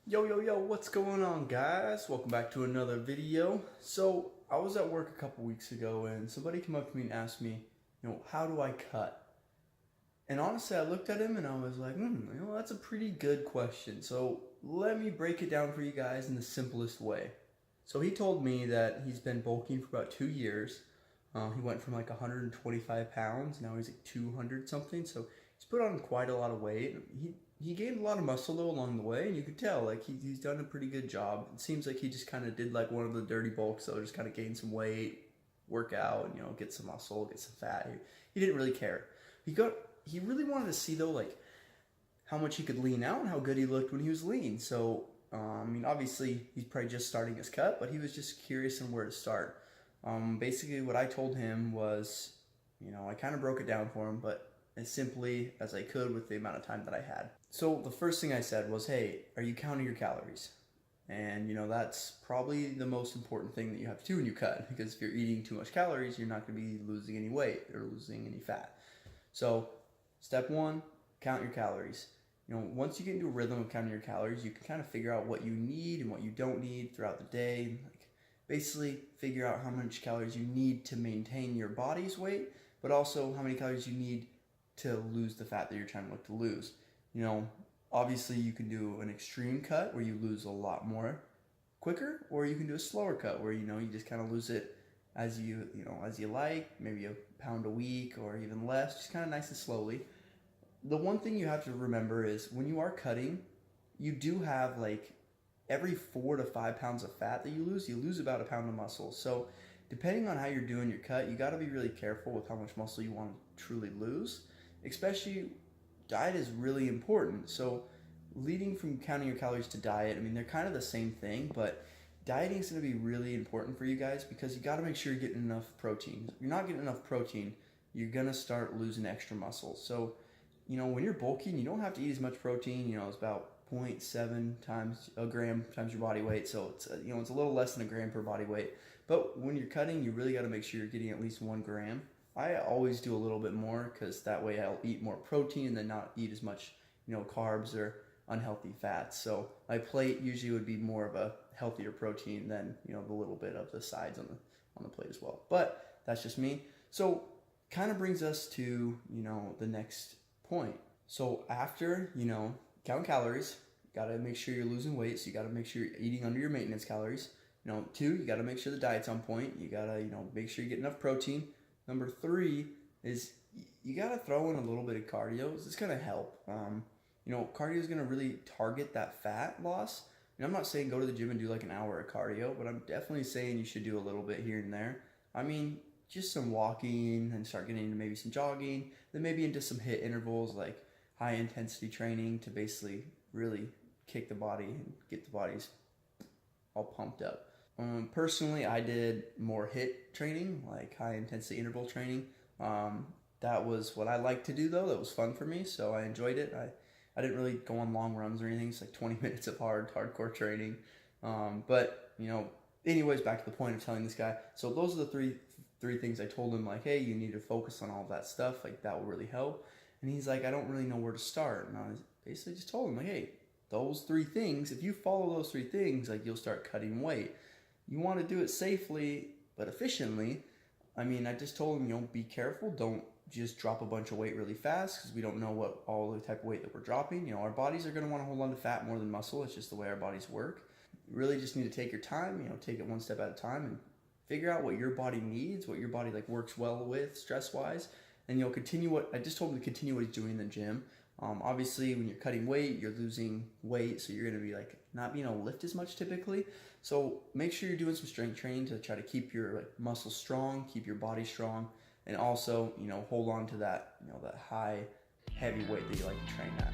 Yo, what's going on, guys? Welcome back to another video. So, I was at work a couple weeks ago and somebody came up to me and asked me, how do I cut? And honestly, I looked at him and I was like, that's a pretty good question. So, let me break it down for you guys in the simplest way. So, he told me that he's been bulking for about 2 years. He went from like 125 pounds, now he's like 200 something. So, he's put on quite a lot of weight. He gained a lot of muscle though along the way, and you could tell like he's done a pretty good job. It seems like he just kind of did like one of the dirty bulks, so just kind of gain some weight, work out, get some muscle, get some fat. He didn't really care. He really wanted to see though like how much he could lean out and how good he looked when he was lean. So obviously he's probably just starting his cut, but he was just curious on where to start. Basically, what I told him was, I kind of broke it down for him, but as simply as I could with the amount of time that I had. So the first thing I said was, hey, are you counting your calories? And that's probably the most important thing that you have to do when you cut, because if you're eating too much calories, you're not going to be losing any weight or losing any fat. So step one, count your calories. Once you get into a rhythm of counting your calories, you can kind of figure out what you need and what you don't need throughout the day. Like basically figure out how much calories you need to maintain your body's weight, but also how many calories you need to lose the fat that you're trying to look to lose. Obviously you can do an extreme cut where you lose a lot more quicker, or you can do a slower cut where you just kind of lose it as you like, maybe a pound a week or even less, just kind of nice and slowly. The one thing you have to remember is when you are cutting, you do have like every 4 to 5 pounds of fat that you lose about a pound of muscle. So depending on how you're doing your cut, you got to be really careful with how much muscle you want to truly lose. Especially, diet is really important. So leading from counting your calories to diet, they're kind of the same thing, but dieting is going to be really important for you guys because you got to make sure you're getting enough protein. If you're not getting enough protein, you're going to start losing extra muscle. So, when you're bulking, you don't have to eat as much protein. It's about 0.7 times a gram times your body weight. So it's it's a little less than a gram per body weight. But when you're cutting, you really got to make sure you're getting at least 1 gram. I always do a little bit more because that way I'll eat more protein and then not eat as much, carbs or unhealthy fats. So my plate usually would be more of a healthier protein than, the little bit of the sides on the plate as well. But that's just me. So kind of brings us to, the next point. So after, count calories, you got to make sure you're losing weight. So you got to make sure you're eating under your maintenance calories. 2, you got to make sure the diet's on point. You got to, make sure you get enough protein. Number 3 is you got to throw in a little bit of cardio. It's going to help. Cardio is going to really target that fat loss. I'm not saying go to the gym and do like an hour of cardio, but I'm definitely saying you should do a little bit here and there. Just some walking and start getting into maybe some jogging, then maybe into some HIIT intervals like high intensity training to basically really kick the body and get the bodies all pumped up. Personally, I did more HIIT training, like high intensity interval training. That was what I liked to do though. That was fun for me, so I enjoyed it. I didn't really go on long runs or anything. It's like 20 minutes of hardcore training. But anyways, back to the point of telling this guy. So those are the three things I told him, like, hey, you need to focus on all of that stuff. Like that will really help. And he's like, I don't really know where to start. And I basically just told him, like, hey, those 3 things, if you follow those 3 things, like you'll start cutting weight. You want to do it safely but efficiently. I just told him, be careful. Don't just drop a bunch of weight really fast because we don't know what all the type of weight that we're dropping. Our bodies are going to want to hold on to fat more than muscle. It's just the way our bodies work. You really just need to take your time, take it one step at a time and figure out what your body needs, what your body like works well with stress-wise. And continue what I just told him to continue what he's doing in the gym. Obviously, when you're cutting weight, you're losing weight, so you're going to be like not being able to lift as much typically. So make sure you're doing some strength training to try to keep your muscles strong, keep your body strong, and also hold on to that that high, heavy weight that you like to train at.